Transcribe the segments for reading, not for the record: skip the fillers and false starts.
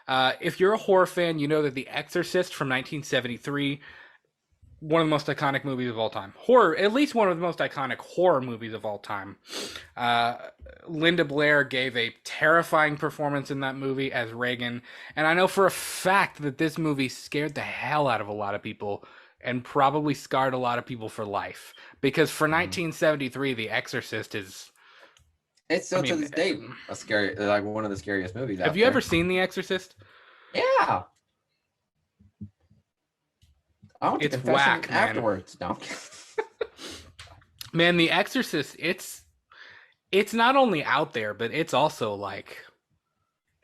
If you're a horror fan, you know that The Exorcist from 1973, one of the most iconic movies of all time. Horror, at least one of the most iconic horror movies of all time. Uh, Linda Blair gave a terrifying performance in that movie as Reagan, and I know for a fact that this movie scared the hell out of a lot of people and probably scarred a lot of people for life. Because for Mhm. 1973, The Exorcist is, It's I still to mean, this day a scary, like one of the scariest movies have out you ever there. seen The Exorcist? Yeah, I went to It's confession whack, man. afterwards. No, Man, The Exorcist, it's not only out there, but it's also like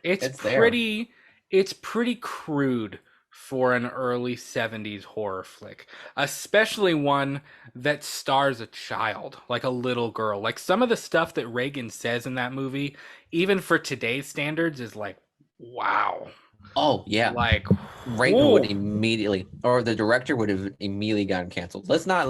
it's it's there. pretty it's pretty crude for an early 70s horror flick, especially one that stars a child, like a little girl. Like some of the stuff that Reagan says in that movie, even for today's standards, is like, wow. Oh yeah, Like, Reagan would whoo. immediately, or the director would have immediately gotten canceled. Let's not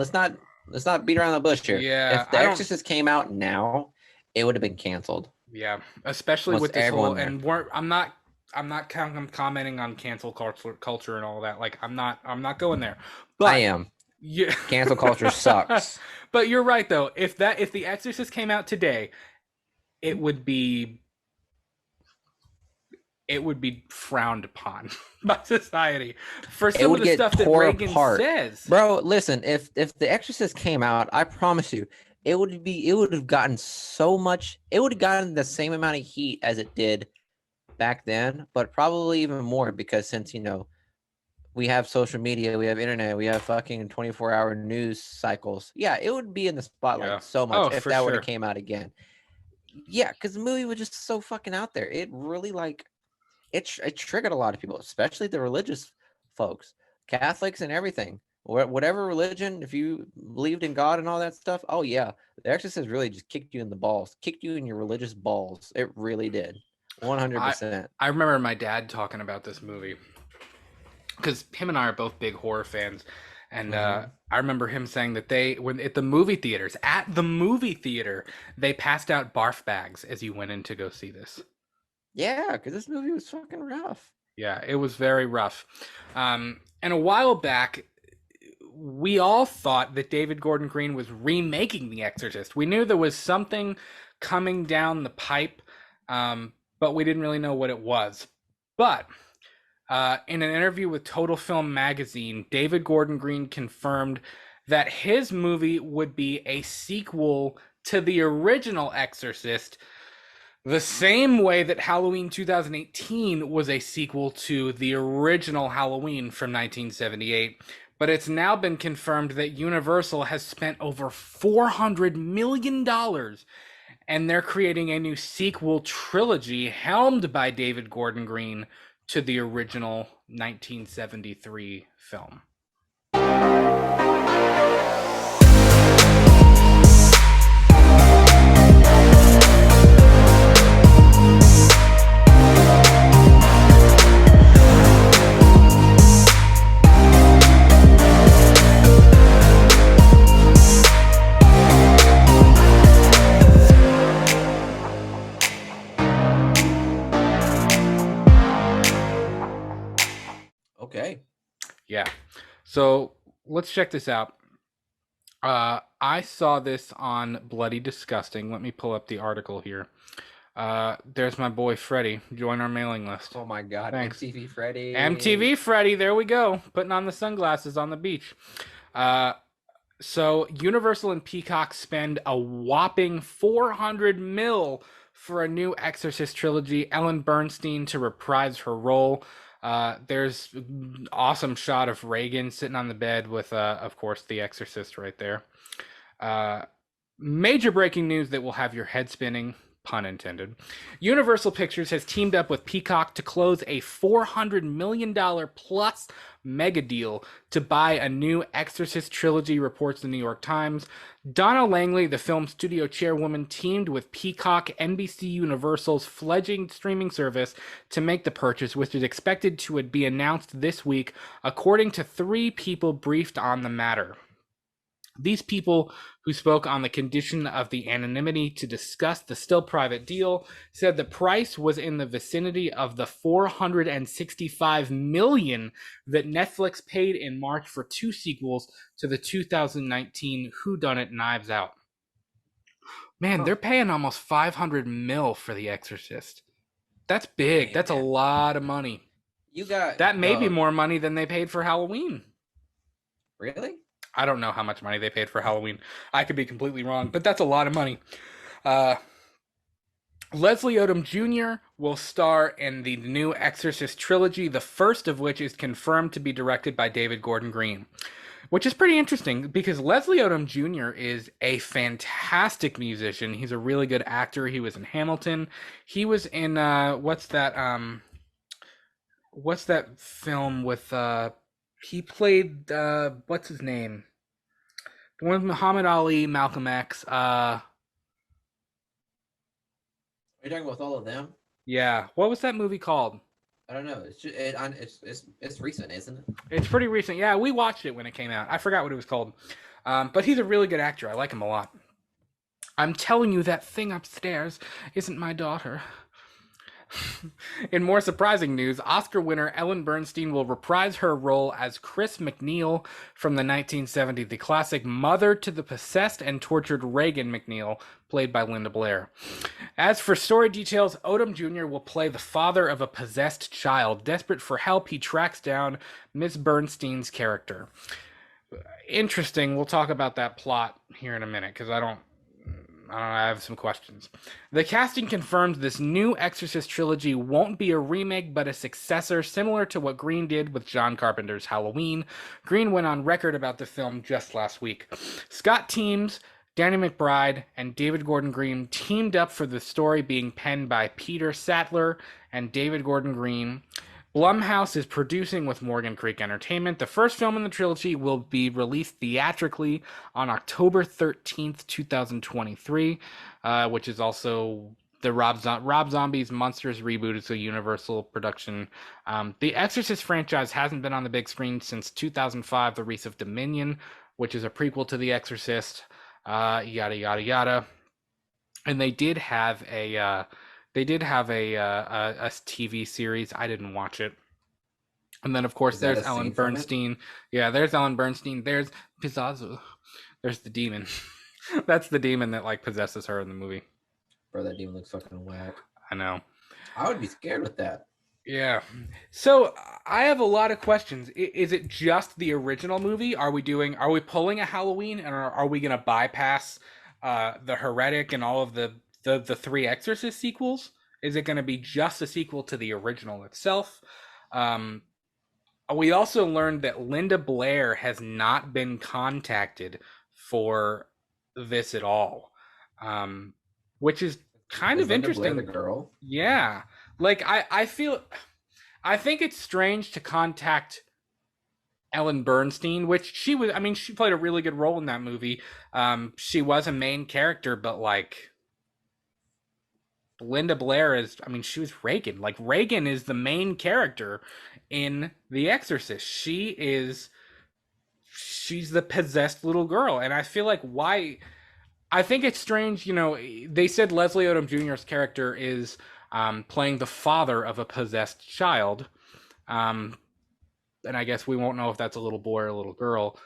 beat around the bush here. Yeah, If The I don't. Exorcist came out now, it would have been canceled. Yeah, especially Almost with this whole, everyone there. and I'm not commenting on cancel culture and all that. Like, I'm not going there. I But am. yeah, Cancel culture sucks. but you're right though. If The Exorcist came out today, it would be it would be frowned upon by society for It some of would the get stuff that tore Reagan apart. says. Bro, listen, if The Exorcist came out, I promise you, it would have gotten so much, it would have gotten the same amount of heat as it did back then, but probably even more because since, we have social media, we have internet, we have fucking 24-hour news cycles. Yeah, it would be in the Yeah. spotlight so much Oh, if for that would have sure. came out again. Yeah, because the movie was just so fucking out there. It really like it triggered a lot of people, especially the religious folks, Catholics and everything. Whatever religion, if you believed in God and all that stuff, oh yeah, The Exorcist really just kicked you in the balls, kicked you in your religious balls. It really did, one hundred I percent. I remember my dad talking about this movie because him and I are both big horror fans, and Mm-hmm. I remember him saying that they when at the movie theater they passed out barf bags as you went in to go see this. Yeah, because this movie was fucking rough. Yeah, it was very rough. And a while back, we all thought that David Gordon Green was remaking The Exorcist. We knew there was something coming down the pipe, but we didn't really know what it was. But in an interview with Total Film Magazine, David Gordon Green confirmed that his movie would be a sequel to the original Exorcist, the same way that Halloween 2018 was a sequel to the original Halloween from 1978. But it's now been confirmed that Universal has spent over $400 million and they're creating a new sequel trilogy helmed by David Gordon Green to the original 1973 film. Okay. Yeah. So let's check this out. I saw this on Bloody Disgusting. Let me pull up the article here. There's my boy Freddie. Join our mailing list. Oh my God, Thanks. MTV Freddy. MTV Freddie, there we go. Putting on the sunglasses on the beach. Uh, so Universal and Peacock spend a whopping 400 mil for a new Exorcist trilogy. Ellen Bernstein to reprise her role. There's an awesome shot of Reagan sitting on the bed with, of course, the Exorcist right there. Uh, Major breaking news that will have your head spinning, pun intended. Universal Pictures has teamed up with Peacock to close a $400 million plus mega deal to buy a new Exorcist trilogy, reports the New York Times. Donna Langley, the film studio chairwoman, teamed with Peacock, NBC Universal's fledgling streaming service, to make the purchase, which is expected to be announced this week, according to three people briefed on the matter. These people, who spoke on the condition of the anonymity to discuss the still private deal, said the price was in the vicinity of the $465 million that Netflix paid in March for two sequels to the 2019 Whodunit Knives Out. Man, Huh. they're paying almost 500 mil for The Exorcist. That's big. Hey That's a man, lot of money. you got That may be more money than they paid for Halloween. really? I don't know how much money they paid for Halloween. I could be completely wrong, but that's a lot of money. Uh, Leslie Odom Jr. will star in the new Exorcist trilogy, the first of which is confirmed to be directed by David Gordon Green, which is pretty interesting because Leslie Odom Jr. is a fantastic musician. He's a really good actor. He was in Hamilton. He was in what's that film with he played what's his name? The one with Muhammad Ali, Malcolm X. Are you talking about all of them? Yeah. What was that movie called? I don't know. It's just, it's recent, isn't it? It's pretty recent. Yeah, we watched it when it came out. I forgot what it was called. But he's a really good actor. I like him a lot. I'm telling you, that thing upstairs isn't my daughter. In more surprising news, Oscar winner Ellen Bernstein will reprise her role as Chris McNeil from the 1970, the classic mother to the possessed and tortured Reagan McNeil, played by Linda Blair. As for story details, Odom Jr. will play the father of a possessed child. Desperate for help, he tracks down Miss Bernstein's character. Interesting. We'll talk about that plot here in a minute because I have some questions. The casting confirmed this new Exorcist trilogy won't be a remake, but a successor similar to what Green did with John Carpenter's Halloween. Green went on record about the film just last week. Scott Teems, Danny McBride, and David Gordon Green teamed up for the story being penned by Peter Sattler and David Gordon Green. Blumhouse is producing with Morgan Creek Entertainment. The first film in the trilogy will be released theatrically on October 13th, 2023, which is also the Rob Zombie's Monsters reboot. It's a Universal production. The Exorcist franchise hasn't been on the big screen since 2005, The Wreath of Dominion, which is a prequel to The Exorcist, yada, yada, yada. And they did have a TV series. I didn't watch it. And then, of course, Is that there's a Ellen scene from it? Bernstein. Yeah, there's Ellen Bernstein. There's Pizzazzo. There's the demon. That's the demon that like possesses her in the movie. Bro, that demon looks fucking whack. I know. I would be scared with that. Yeah. So I have a lot of questions. Is it just the original movie? Are we pulling a Halloween, and are we gonna bypass the Heretic and all of the three Exorcist sequels? Is it gonna be just a sequel to the original itself? Um, we also learned that Linda Blair has not been contacted for this at all, um, which is kind Is of Linda Blair the interesting. girl? Yeah, like I think it's strange to contact Ellen Bernstein, which she was. I mean, she played a really good role in that movie. She was a main character, but like Linda Blair is. I mean, she was Reagan. Like Reagan is the main character in The Exorcist. She's the possessed little girl, and I feel like why. I think it's strange. They said Leslie Odom Jr.'s character is playing the father of a possessed child. Um, and I guess we won't know if that's a little boy or a little girl.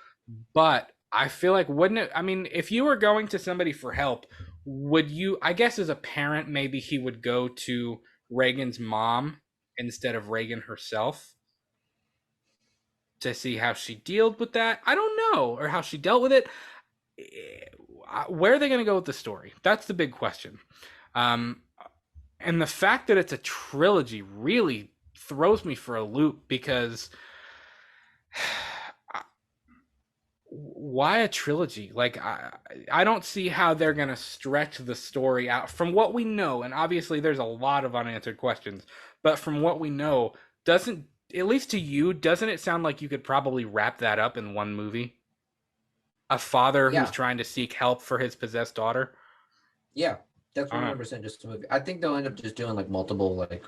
But I feel like wouldn't it? I mean, if you were going to somebody for help, would you? I guess as a parent, maybe he would go to Reagan's mom instead of Reagan herself to see how she dealt with that. I don't know, or how she dealt with it. Where are they going to go with the story? That's the big question. Um, and the fact that it's a trilogy really throws me for a loop because why a trilogy? Like I don't see how they're going to stretch the story out from what we know, and obviously there's a lot of unanswered questions, but from what we know, doesn't at least to you, doesn't it sound like you could probably wrap that up in one movie? A father who's Yeah, trying to seek help for his possessed daughter? yeah. That's I don't know. 100% just a movie. I think they'll end up just doing like multiple like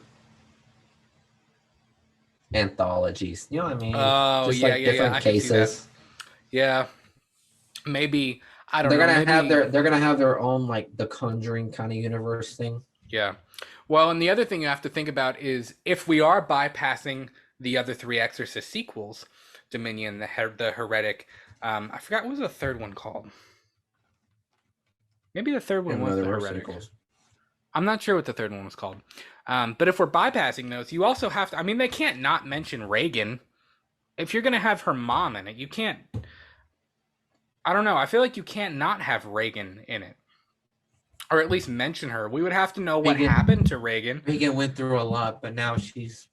anthologies. You know what I mean? Oh, Just yeah, like yeah, yeah. different I could see that. cases. Yeah. Maybe, I don't They're know, gonna have maybe, their own like the Conjuring kind of universe thing. yeah. Well, and the other thing you have to think about is if we are bypassing the other three Exorcist sequels, Dominion, the Heretic, I forgot what was the third one called. Maybe the third one And no, was there the were Heretic. sequels. I'm not sure what the third one was called. But if we're bypassing those, you also have to. I mean, they can't not mention Reagan. If you're gonna have her mom in it, you can't. I don't know. I feel like you can't not have Reagan in it, or at least mention her. We would have to know what Reagan happened to Reagan. Reagan went through a lot, but now she's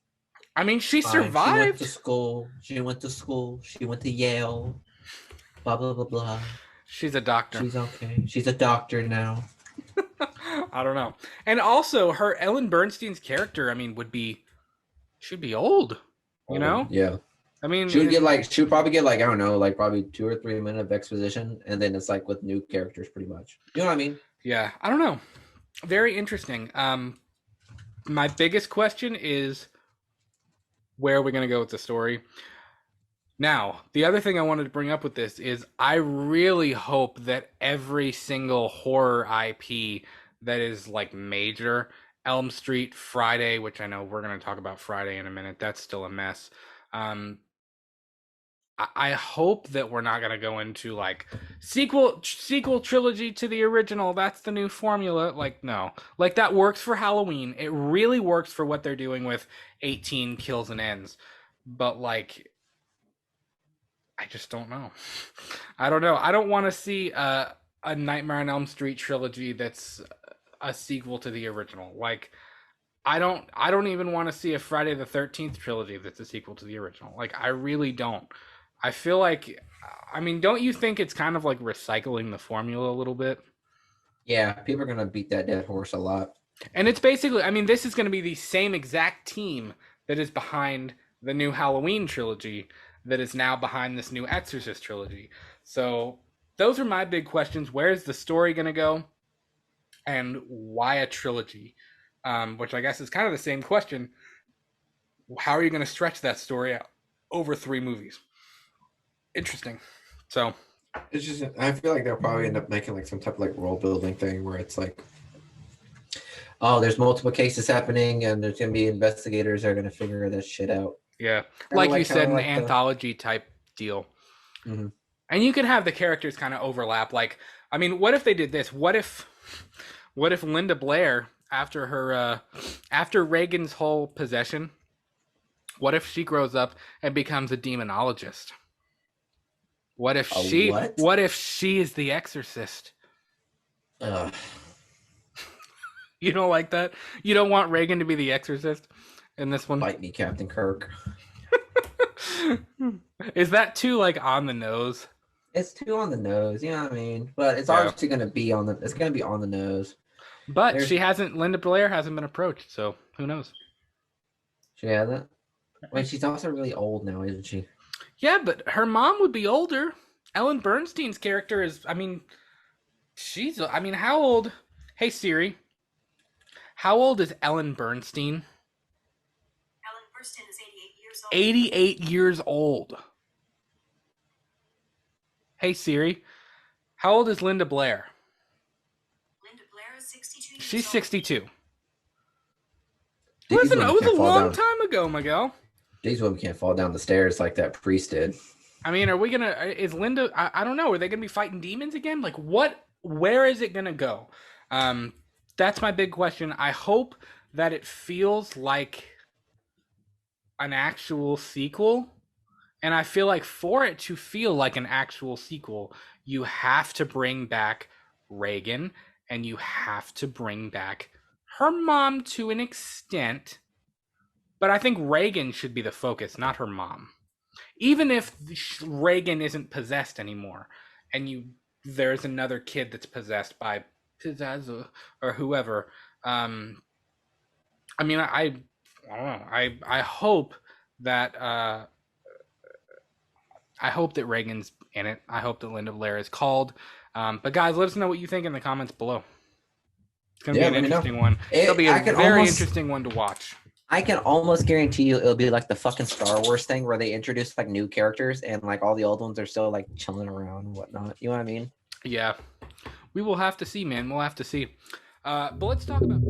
I mean, she fine. She went to survived. school. She went to school. She went to Yale. Blah blah blah blah. She's a doctor. She's okay. She's a doctor now. I don't know. And also, her Ellen Bernstein's character, I mean, should be old. You know? Yeah. I mean, She would probably get like, I don't know, like probably 2 or 3 minutes of exposition, and then it's like with new characters pretty much. You know what I mean? yeah, I don't know. Very interesting. My biggest question is where are we going to go with the story? Now, the other thing I wanted to bring up with this is I really hope that every single horror IP that is like major, Elm Street, Friday, which I know we're going to talk about Friday in a minute, that's still a mess. Um, I hope that we're not going to go into like sequel trilogy to the original. That's the new formula. Like, no, like that works for Halloween. It really works for what they're doing with 18 kills and ends. But like, I just don't know. I don't know. I don't want to see a Nightmare on Elm Street trilogy that's a sequel to the original. Like, I don't even want to see a Friday the 13th trilogy that's a sequel to the original. Like, I really don't. I feel like, I mean, don't you think it's kind of like recycling the formula a little bit? Yeah, people are gonna beat that dead horse a lot. And it's basically, I mean, this is going to be the same exact team that is behind the new Halloween trilogy that is now behind this new Exorcist trilogy. So those are my big questions. Where's the story going to go? And why a trilogy? Which I guess is kind of the same question. How are you going to stretch that story out over 3 movies? Interesting. So It's just, I feel like they'll probably end up making like some type of like world building thing where it's like, oh, there's multiple cases happening, and there's gonna be investigators that are gonna figure that shit out. yeah, Kinda like you said, an like the. anthology type deal. Mhm. And you could have the characters kind of overlap. Like, I mean, what if they did this? What if Linda Blair, after her, after Reagan's whole possession, what if she grows up and becomes a demonologist? A what? What if she is the Exorcist? Ugh. You don't like that? You don't want Reagan to be the Exorcist in this one? Bite me, Captain Kirk. Is that too like on the nose? It's too on the nose, you know what I mean? But it's Yeah. obviously gonna be on the. It's gonna be on the nose. But she hasn't. Linda Blair hasn't been approached, so who knows? She hasn't. Wait, she's also really old now, isn't she? Yeah, but her mom would be older. Ellen Bernstein's character is. I mean, she's. I mean, how old? Hey Siri, how old is Ellen Bernstein? Ellen Burstyn is 88 years old. 88 years old. Hey Siri, how old is Linda Blair? Linda Blair is 62 years She's old. 62. These Listen, women it was can't a fall long down. time ago, Miguel. These women can't fall down the stairs like that priest did. I mean, are we gonna? Is Linda? I don't know. Are they gonna be fighting demons again? Like, what? Where is it gonna go? That's my big question. I hope that it feels like an actual sequel, and I feel like for it to feel like an actual sequel, you have to bring back Reagan, and you have to bring back her mom to an extent. But I think Reagan should be the focus, not her mom. Even if Reagan isn't possessed anymore, and there's another kid that's possessed by Pizzazzo or whoever. I mean, I don't know. I hope that Reagan's in it. I hope that Linda Blair is called. But guys, let us know what you think in the comments below. It's gonna be an interesting one. It'll be a very interesting one to watch. I can almost guarantee you it'll be like the fucking Star Wars thing where they introduce like new characters and like all the old ones are still like chilling around and whatnot. You know what I mean? Yeah, we will have to see, man. We'll have to see. But let's talk about.